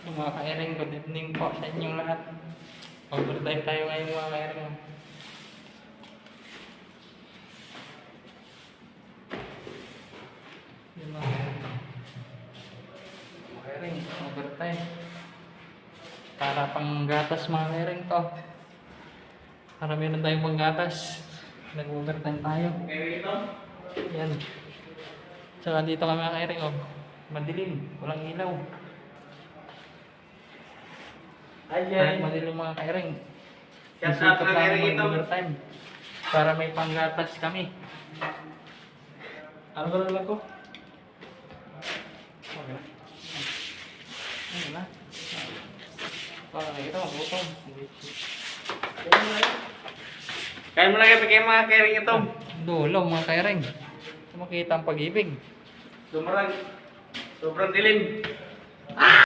Mga kairing, good evening po sa inyong lahat. Overtime tayo ngayon mga kairing. Yun mga kairing, overtime. Para pang gatas mga kairing to. Para meron tayong pang gatas. Nag-overtime tayo. Yan. Tsaka dito kami mga kairing, oh. Madilim, walang ilaw. Kahit madilim mga kairing. Isipot namin mag-overtime. Para may panggatas kami. Ano ba lang ko? Okay. Ano na? Para nakita mo, bukong. Kaya mo na kayo mga kairing ito. Dulo mga kairing. Makita ang pag-ibig. Sobrang dilim.